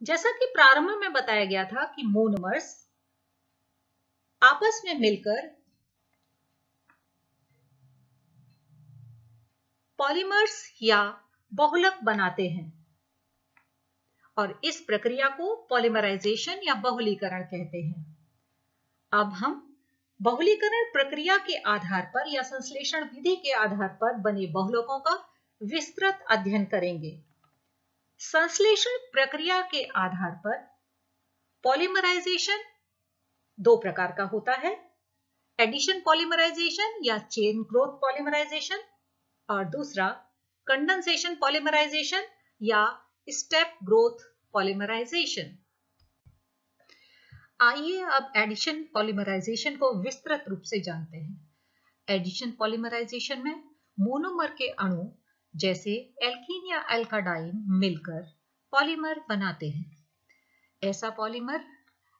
जैसा कि प्रारंभ में बताया गया था कि मोनोमर्स आपस में मिलकर पॉलीमर्स या बहुलक बनाते हैं और इस प्रक्रिया को पॉलीमराइजेशन या बहुलीकरण कहते हैं। अब हम बहुलीकरण प्रक्रिया के आधार पर या संश्लेषण विधि के आधार पर बने बहुलकों का विस्तृत अध्ययन करेंगे। संश्लेषण प्रक्रिया के आधार पर पॉलीमराइजेशन दो प्रकार का होता है, एडिशन पॉलीमराइजेशन या चेन ग्रोथ पॉलीमराइजेशन, और दूसरा कंडेंसेशन पॉलीमराइजेशन या स्टेप ग्रोथ पॉलीमराइजेशन। आइए अब एडिशन पॉलीमराइजेशन को विस्तृत रूप से जानते हैं। एडिशन पॉलीमराइजेशन में मोनोमर के अणु जैसे एल्कीन या एल्काडाइन मिलकर पॉलीमर बनाते हैं। ऐसा पॉलीमर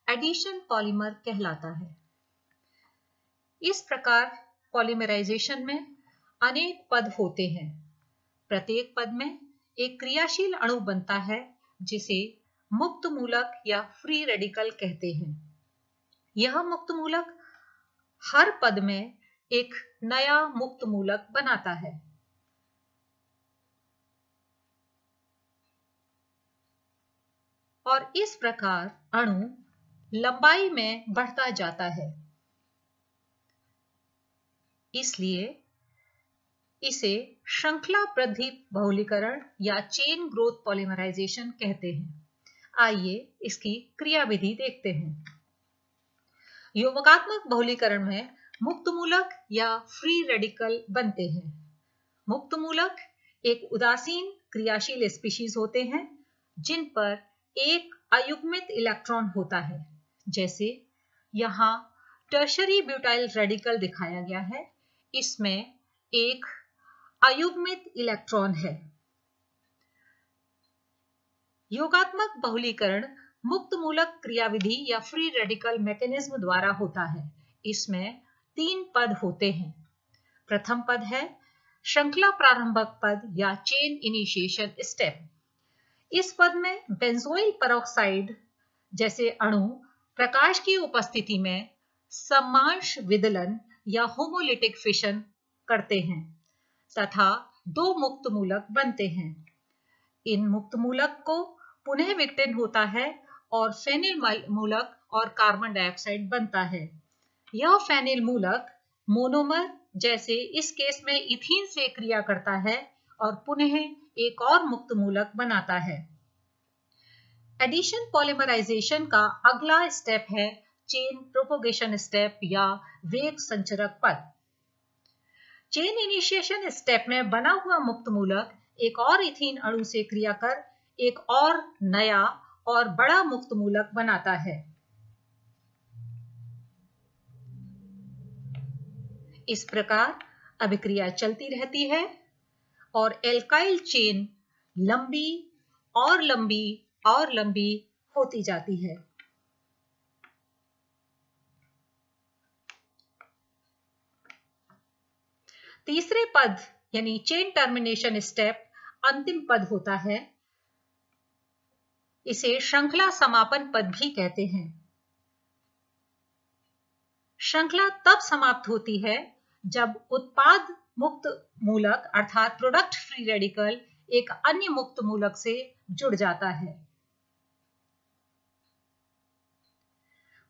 एडिशन पॉलीमर कहलाता है। इस प्रकार पॉलीमराइजेशन में अनेक पद होते हैं। प्रत्येक पद में एक क्रियाशील अणु बनता है जिसे मुक्त मूलक या फ्री रेडिकल कहते हैं। यह मुक्त मूलक हर पद में एक नया मुक्त मूलक बनाता है। और इस प्रकार अणु लंबाई में बढ़ता जाता है। इसलिए इसे श्रृंखला वृद्धि बहुलीकरण या चेन ग्रोथ पॉलीमराइजेशन कहते हैं। आइए इसकी क्रियाविधि देखते हैं। योगात्मक बहुलीकरण में मुक्त मूलक या फ्री रेडिकल बनते हैं। मुक्त मूलक एक उदासीन क्रियाशील स्पीशीज होते हैं जिन पर एक अयुग्मित इलेक्ट्रॉन होता है। जैसे यहाँ टर्शरी ब्यूटाइल रेडिकल दिखाया गया है, इसमें एक अयुग्मित इलेक्ट्रॉन है। योगात्मक बहुलीकरण मुक्त मूलक क्रियाविधि या फ्री रेडिकल मैकेनिज्म द्वारा होता है। इसमें 3 पद होते हैं। प्रथम पद है श्रृंखला प्रारंभक पद या चेन इनिशिएशन स्टेप। इस पद में बेंजोइल पेरोक्साइड जैसे अणु प्रकाश की उपस्थिति में समांश विदलन या होमोलिटिक फिशन करते हैं तथा 2 मुक्त मूलक बनते हैं। इन मुक्त मूलक को पुनः विघटन होता है और फेनिल मूलक और कार्बन डाइऑक्साइड बनता है। यह फेनिल मूलक मोनोमर जैसे इस केस में इथीन से क्रिया करता है और पुनः एक और मुक्त मूलक बनाता है। एडिशन पॉलीमराइजेशन का अगला स्टेप है चेन प्रोपोगेशन स्टेप या वेग संचरक पद। चेन इनिशिएशन स्टेप में बना हुआ मुक्त मूलक एक और इथीन अणु से क्रिया कर एक और नया और बड़ा मुक्त मूलक बनाता है। इस प्रकार अभिक्रिया चलती रहती है और एल्काइल चेन लंबी और लंबी और लंबी होती जाती है। तीसरे पद यानी चेन टर्मिनेशन स्टेप अंतिम पद होता है। इसे श्रृंखला समापन पद भी कहते हैं। श्रृंखला तब समाप्त होती है जब उत्पाद मुक्त मूलक अर्थात प्रोडक्ट फ्री रेडिकल एक अन्य मुक्त मूलक से जुड़ जाता है।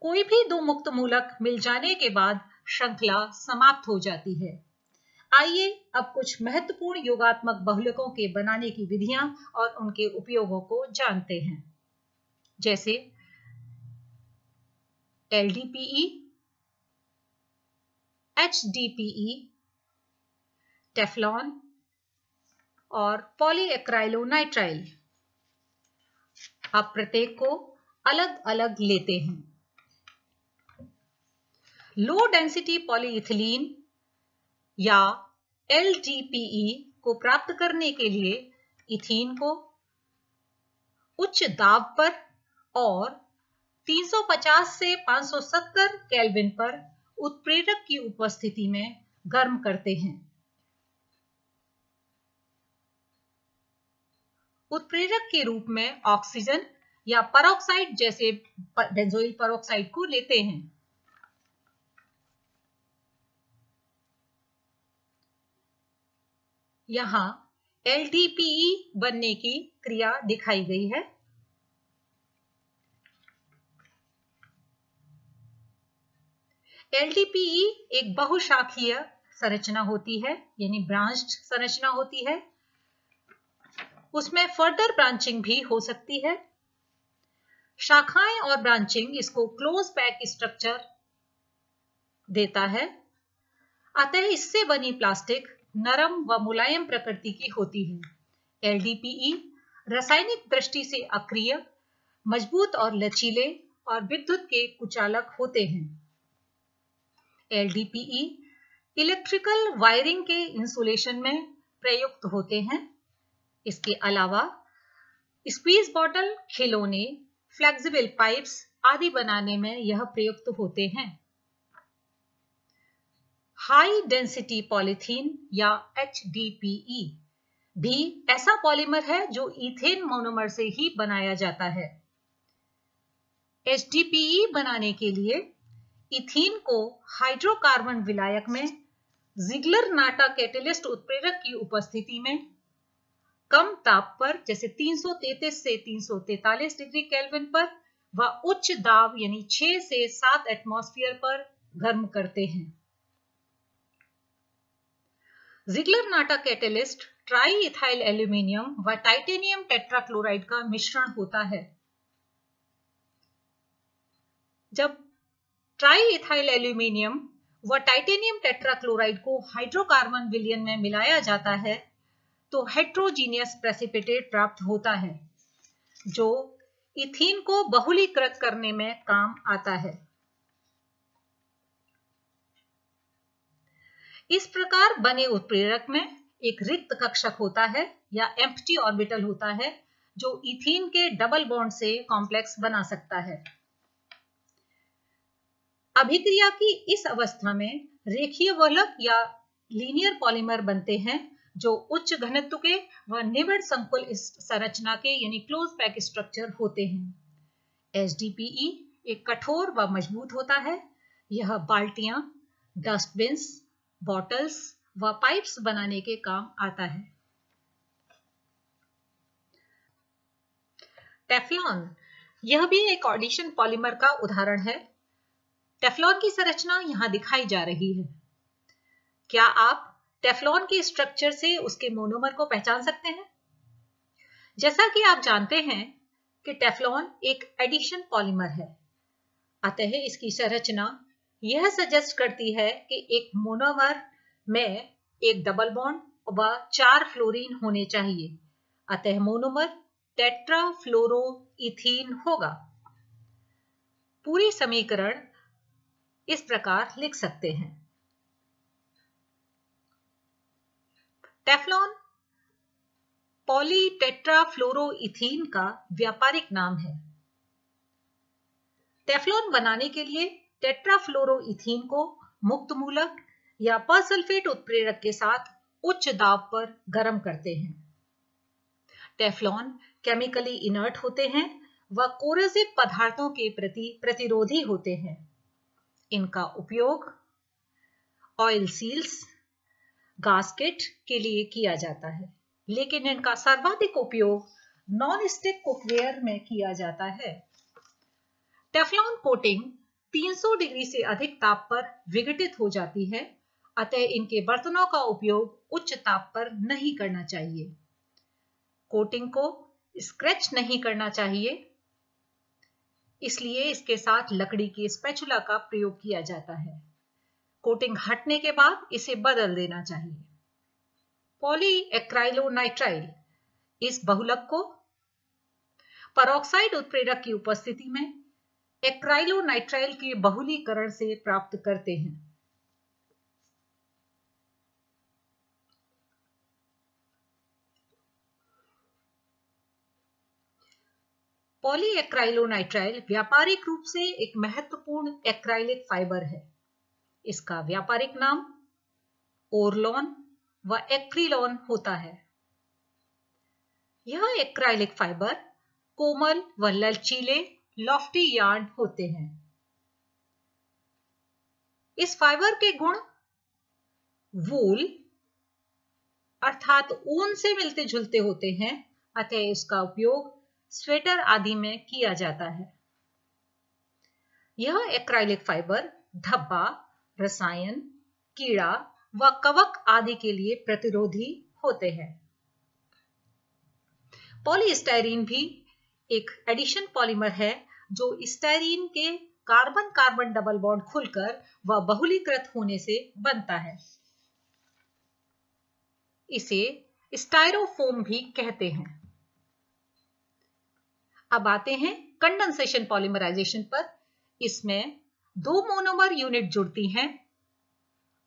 कोई भी 2 मुक्त मूलक मिल जाने के बाद श्रृंखला समाप्त हो जाती है। आइए अब कुछ महत्वपूर्ण योगात्मक बहुलकों के बनाने की विधियां और उनके उपयोगों को जानते हैं। जैसे LDPE, HDPE, टेफ्लॉन और पॉलीएक्राइलोनाइट्राइल। अब प्रत्येक को अलग अलग लेते हैं। लो डेंसिटी पॉलीइथिलीन या LDPE को प्राप्त करने के लिए इथीन को उच्च दाब पर और 350 से 570 केल्विन पर उत्प्रेरक की उपस्थिति में गर्म करते हैं। उत्प्रेरक के रूप में ऑक्सीजन या परऑक्साइड जैसे बेंजोइल परऑक्साइड को लेते हैं। यहाँ LDPE बनने की क्रिया दिखाई गई है। LDPE एक बहुशाखीय संरचना होती है, यानी ब्रांच्ड संरचना होती है। उसमें फर्दर ब्रांचिंग भी हो सकती है। शाखाएं और ब्रांचिंग इसको क्लोज पैक स्ट्रक्चर देता है। अतः इससे बनी प्लास्टिक नरम व मुलायम प्रकृति की होती है। LDPE रासायनिक दृष्टि से अक्रिय, मजबूत और लचीले और विद्युत के कुचालक होते हैं। LDPE इलेक्ट्रिकल वायरिंग के इंसुलेशन में प्रयुक्त होते हैं। इसके अलावा स्क्वीज बॉटल, खिलौने, फ्लेक्सिबल पाइप्स आदि बनाने में यह प्रयुक्त होते हैं। हाई डेंसिटी पॉलीथीन या HDPE भी ऐसा पॉलीमर है जो इथेन मोनोमर से ही बनाया जाता है। HDPE बनाने के लिए इथीन को हाइड्रोकार्बन विलायक में जिगलर नाटा कैटेलिस्ट उत्प्रेरक की उपस्थिति में कम ताप पर, जैसे 333 से 343 डिग्री केल्विन पर व उच्च दाब यानी 6 से 7 एटमॉस्फेयर पर गर्म करते हैं। जिगलर नाटा कैटेलिस्ट ट्राई इथाइल एल्यूमिनियम व टाइटेनियम टेट्राक्लोराइड का मिश्रण होता है। जब ट्राई इथाइल एल्यूमिनियम व टाइटेनियम टेट्राक्लोराइड को हाइड्रोकार्बन विलयन में मिलाया जाता है तो हेट्रोजीनियस प्रेसिपिटेट प्राप्त होता है, जो इथीन को बहुलीकृत करने में काम आता है। इस प्रकार बने उत्प्रेरक में एक रिक्त कक्षक होता है या एम्प्टी ऑर्बिटल होता है, जो इथीन के डबल बॉन्ड से कॉम्प्लेक्स बना सकता है। अभिक्रिया की इस अवस्था में रेखीय वलक या लीनियर पॉलीमर बनते हैं, जो उच्च घनत्व के व निबिड़ संकुल इस संरचना के यानी क्लोज पैक स्ट्रक्चर होते हैं। HDPE एक कठोर व मजबूत होता है। यह बाल्टियां, डस्टबिन्स, बॉटल्स व पाइप्स बनाने के काम आता है। टेफ्लॉन, यह भी एक ऑडिशन पॉलीमर का उदाहरण है। टेफ्लॉन की संरचना यहां दिखाई जा रही है। क्या आप टेफ्लॉन के स्ट्रक्चर से उसके मोनोमर को पहचान सकते हैं? जैसा कि आप जानते हैं कि टेफ्लॉन एक एडिशन पॉलीमर है, अतः इसकी संरचना यह सजेस्ट करती है कि एक मोनोमर में एक डबल बॉन्ड व 4 फ्लोरीन होने चाहिए, अतः मोनोमर टेट्राफ्लोरोइथीन होगा। पूरी समीकरण इस प्रकार लिख सकते हैं। टेफ्लॉन पॉलीटेट्राफ्लोरोइथीन का व्यापारिक नाम है। टेफ्लॉन बनाने के लिए टेट्राफ्लोरोइथीन को मुक्त मूलक या परसल्फेट उत्प्रेरक के साथ उच्च दाब पर गर्म करते हैं। टेफ्लॉन केमिकली इनर्ट होते हैं व कोरोसिव पदार्थों के प्रति प्रतिरोधी होते हैं। इनका उपयोग ऑयल सील्स, गास्केट के लिए किया जाता है, लेकिन इनका सर्वाधिक उपयोग नॉन स्टिक कुकवेयर में किया जाता है। टेफ्लॉन कोटिंग 300 डिग्री से अधिक ताप पर विघटित हो जाती है, अतः इनके बर्तनों का उपयोग उच्च ताप पर नहीं करना चाहिए। कोटिंग को स्क्रैच नहीं करना चाहिए, इसलिए इसके साथ लकड़ी की स्पैचुला का प्रयोग किया जाता है। कोटिंग हटने के बाद इसे बदल देना चाहिए। पॉलीएक्राइलोनाइट्राइल, इस बहुलक को परऑक्साइड उत्प्रेरक की उपस्थिति में एक्राइलोनाइट्राइल के बहुलीकरण से प्राप्त करते हैं। पॉलीएक्राइलोनाइट्राइल व्यापारिक रूप से एक महत्वपूर्ण एक्राइलिक फाइबर है। इसका व्यापारिक नाम ओरलॉन व एक्रिलॉन होता है। यह एक्राइलिक फाइबर कोमल व लचीले लॉफ्टी यार्न होते हैं। इस फाइबर के गुण वूल अर्थात ऊन से मिलते जुलते होते हैं, अतः इसका उपयोग स्वेटर आदि में किया जाता है। यह एक्राइलिक फाइबर धब्बा, रसायन, कीड़ा व कवक आदि के लिए प्रतिरोधी होते हैं। पॉलीस्टाइरीन भी एक एडिशन पॉलीमर है जो स्टाइरीन के कार्बन कार्बन डबल बॉन्ड खुलकर व बहुलीकृत होने से बनता है। इसे स्टायरोफोम भी कहते हैं। अब आते हैं कंडेंसेशन पॉलीमराइजेशन पर। इसमें दो मोनोमर यूनिट जुड़ती हैं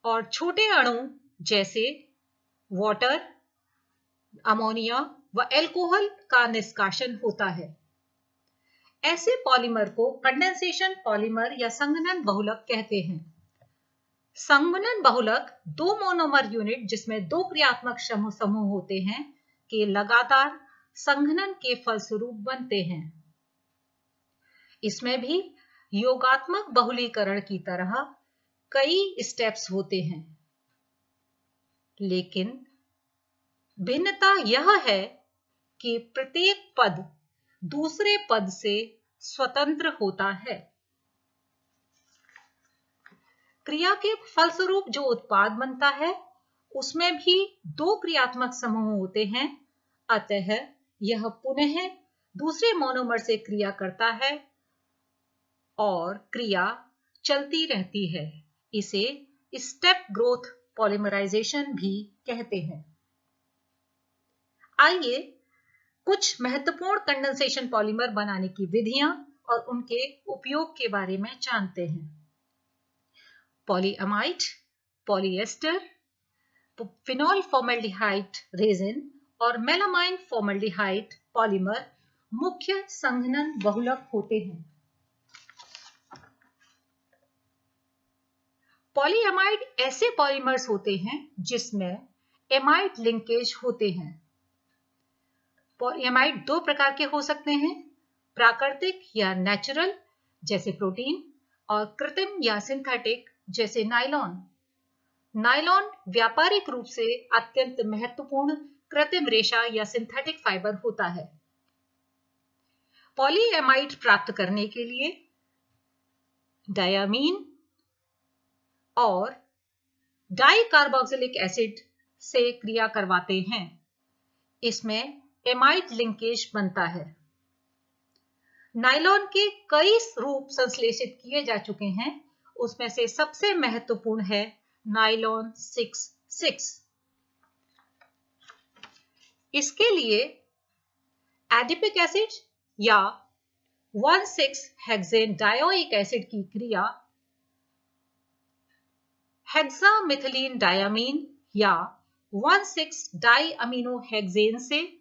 और छोटे अणु जैसे वाटर, अमोनिया व अल्कोहल का निष्कासन होता है। ऐसे पॉलीमर को कंडेंसेशन पॉलीमर या संघनन बहुलक कहते हैं। संघनन बहुलक दो मोनोमर यूनिट जिसमें दो क्रियात्मक समूह होते हैं के लगातार संघनन के फलस्वरूप बनते हैं। इसमें भी योगात्मक बहुलीकरण की तरह कई स्टेप्स होते हैं, लेकिन भिन्नता यह है कि प्रत्येक पद दूसरे पद से स्वतंत्र होता है। क्रिया के फलस्वरूप जो उत्पाद बनता है उसमें भी दो क्रियात्मक समूह होते हैं, अतः यह पुनः दूसरे मोनोमर से क्रिया करता है और क्रिया चलती रहती है। इसे स्टेप ग्रोथ पॉलीमराइजेशन भी कहते हैं। आइए कुछ महत्वपूर्ण कंडेंसेशन पॉलीमर बनाने की विधियां और उनके उपयोग के बारे में जानते हैं। Polyamide, polyester, phenol formaldehyde resin और मेलामाइन फॉर्मल्डिहाइड पॉलीमर मुख्य संघनन बहुलक होते हैं। पॉलीअमाइड ऐसे पॉलीमर्स होते हैं जिसमें एमाइड लिंकेज होते हैं। पॉलीअमाइड दो प्रकार के हो सकते हैं, प्राकृतिक या नेचुरल जैसे प्रोटीन और कृत्रिम या सिंथेटिक जैसे नायलॉन। नायलॉन व्यापारिक रूप से अत्यंत महत्वपूर्ण कृत्रिम रेशा या सिंथेटिक फाइबर होता है। पॉलीएमाइड प्राप्त करने के लिए डायामीन और डाइकार्बोक्सिलिक एसिड से क्रिया करवाते हैं। इसमें एमाइड लिंकेज बनता है। नायलॉन के कई रूप संश्लेषित किए जा चुके हैं, उसमें से सबसे महत्वपूर्ण है नायलॉन 6,6। इसके लिए एडिपिक एसिड या 1,6-हेक्सेन डायोइक एसिड की क्रिया हेक्सामिथिलीन डायामीन या 1,6-डाइअमीनोहेक्सेन से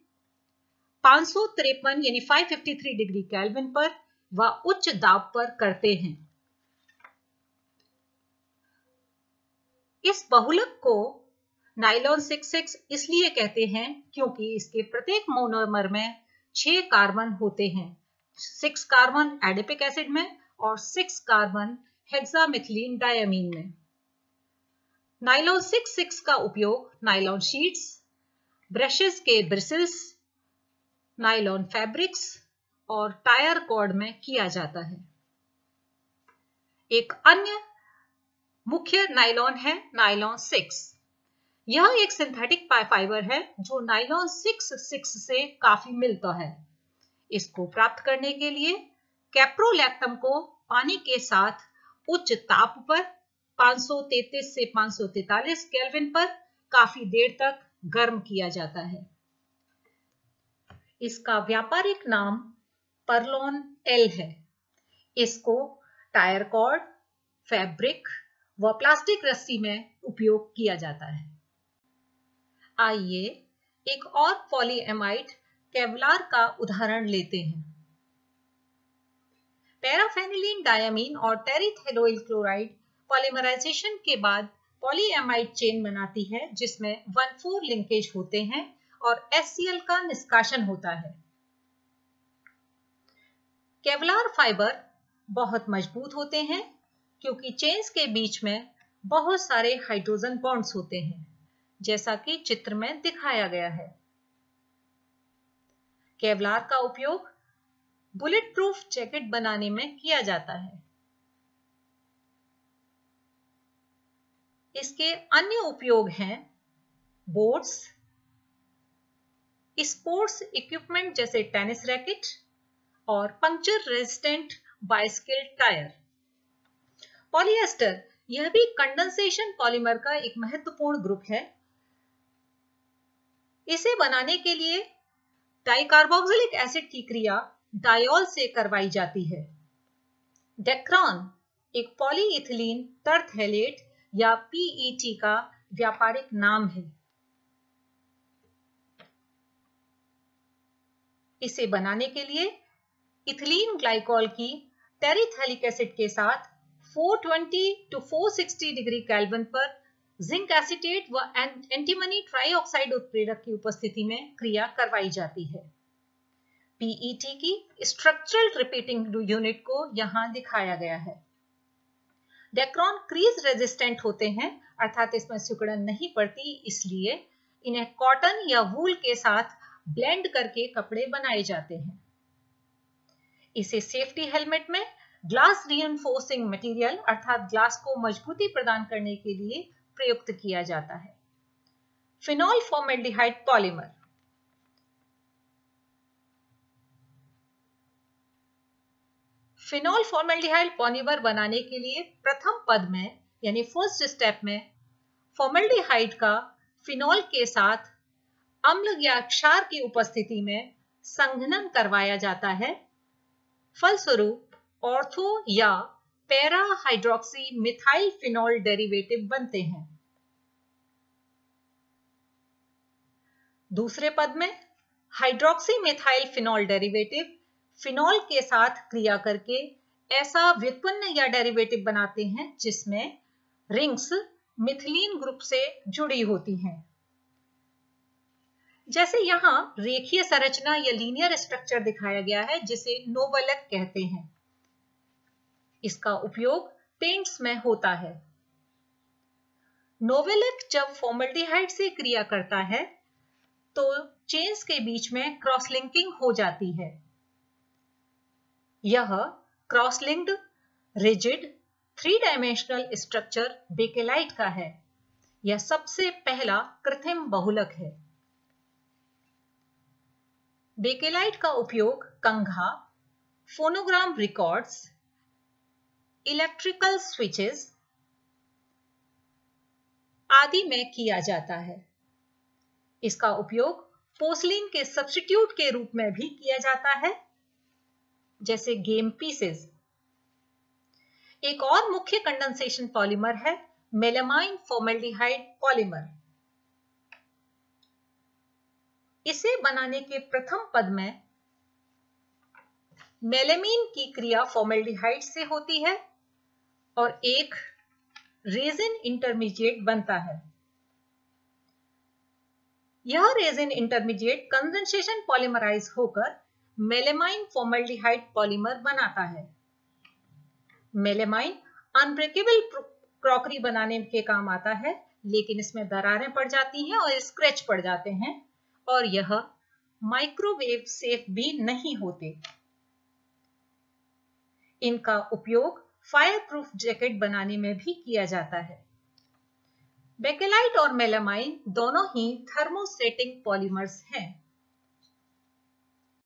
553 यानी 553 डिग्री केल्विन पर व उच्च दाब पर करते हैं। इस बहुलक को नायलॉन 6,6 इसलिए कहते हैं क्योंकि इसके प्रत्येक मोनोमर में 6 कार्बन होते हैं, 6 कार्बन एडिपिक एसिड में और 6 कार्बन हेक्सामिथिलीन डायामीन में। नायलॉन 6,6 का उपयोग नायलॉन शीट्स, ब्रशेस के ब्रिसल्स, नायलॉन फैब्रिक्स और टायर कॉर्ड में किया जाता है। एक अन्य मुख्य नायलॉन है नायलॉन 6। यह एक सिंथेटिक फाइबर है जो नायलॉन 6,6 से काफी मिलता है। इसको प्राप्त करने के लिए कैप्रोलैक्टम को पानी के साथ उच्च ताप पर 533 से 543 केल्विन पर काफी देर तक गर्म किया जाता है। इसका व्यापारिक नाम परलोन एल है। इसको टायर कॉर्ड, फैब्रिक व प्लास्टिक रस्सी में उपयोग किया जाता है। आइए एक और पॉलीएमाइड केवलार का उदाहरण लेते हैं। पैराफेनिलीन डायामीन और टेरिथेलोइल क्लोराइड पॉलीमराइजेशन के बाद पॉलीएमाइड चेन बनाती है जिसमें 1,4 लिंकेज होते हैं और HCl का निष्कासन होता है। केवलार फाइबर बहुत मजबूत होते हैं क्योंकि चेन्स के बीच में बहुत सारे हाइड्रोजन बॉन्ड्स होते हैं, जैसा कि चित्र में दिखाया गया है। केवलार का उपयोग बुलेट प्रूफ जैकेट बनाने में किया जाता है। इसके अन्य उपयोग हैं बोट्स, स्पोर्ट्स इक्विपमेंट जैसे टेनिस रैकेट और puncture resistant bicycle tyre. Polyester यह भी कंडेंसेशन पॉलीमर का एक महत्वपूर्ण ग्रुप है। इसे बनाने के लिए डाइकार्बोक्सिलिक एसिड की क्रिया डायोल से करवाई जाती है। डेक्रॉन एक पॉलीइथिलीन टरथैलेट या पीईटी का व्यापारिक नाम है। इसे बनाने के लिए इथिलीन ग्लाइकॉल की टेरिथैलिक एसिड के साथ 420 to 460 डिग्री केल्विन पर जिंक एसीटेट व एंटीमनी ट्राइऑक्साइड उत्प्रेरक की उपस्थिति में क्रिया करवाई जाती है। पीईटी की स्ट्रक्चरल रिपीटिंग यूनिट को यहां दिखाया गया है। डेक्रॉन क्रीज रेजिस्टेंट होते हैं, अर्थात इसमें सिकुड़न नहीं पड़ती, इसलिए इन्हें कॉटन या वूल के साथ ब्लेंड करके कपड़े बनाए जाते हैं। इसे सेफ्टी हेलमेट में ग्लास रीइंफोर्सिंग मटेरियल अर्थात ग्लास को मजबूती प्रदान करने के लिए प्रयुक्त किया जाता है। Phenol formaldehyde polymer. Phenol formaldehyde polymer बनाने के लिए प्रथम पद में यानी फर्स्ट स्टेप में फॉर्मेल्डिहाइड का फिनॉल के साथ अम्ल या क्षार की उपस्थिति में संघनन करवाया जाता है। फलस्वरूप ऑर्थो या para hydroxy methyl phenol derivative बनते हैं। दूसरे पद में hydroxy methyl phenol derivative phenol के साथ क्रिया करके ऐसा व्युत्पन्न या डेरिवेटिव बनाते हैं जिसमें रिंग्स मिथिलीन ग्रुप से जुड़ी होती हैं। जैसे यहां रेखीय संरचना या लीनियर स्ट्रक्चर दिखाया गया है जिसे नोवेलेक कहते हैं। इसका उपयोग पेंट्स में होता है। नोवेलेक जब फॉर्मेल्डिहाइड से क्रिया करता है तो चेन्स के बीच में क्रॉस लिंकिंग हो जाती है। यह cross linked rigid 3 dimensional structure bakelite का है। यह सबसे पहला कृत्रिम बहुलक है। बेकेलाइट का उपयोग कंघा, फोनोग्राम रिकॉर्ड्स, इलेक्ट्रिकल स्विचेस आदि में किया जाता है। इसका उपयोग पोर्सिलीन के सब्स्टिट्यूट के रूप में भी किया जाता है, जैसे गेम पीसेस। एक और मुख्य कंडेंसेशन पॉलीमर है मेलामाइन फॉर्मेल्डिहाइड पॉलीमर। इसे बनाने के प्रथम पद में मेलामीन की क्रिया फॉर्मेल्डिहाइड से होती है और एक रेजिन इंटरमीडिएट बनता है। यह रेजिन इंटरमीडिएट कंडेंसेशन पॉलीमराइज होकर मेलामाइन फॉर्मेल्डिहाइड पॉलीमर बनाता है। मेलामाइन अनब्रेकेबल क्रॉकरी बनाने के काम आता है, लेकिन इसमें दरारें पड़ जाती हैं और स्क्रैच पड़ जाते हैं और यह माइक्रोवेव सेफ भी नहीं होते। इनका उपयोग फायर प्रूफ जैकेट बनाने में भी किया जाता है। बेकेलाइट और मेलामाइन दोनों ही थर्मोस्टेटिक पॉलीमर्स हैं।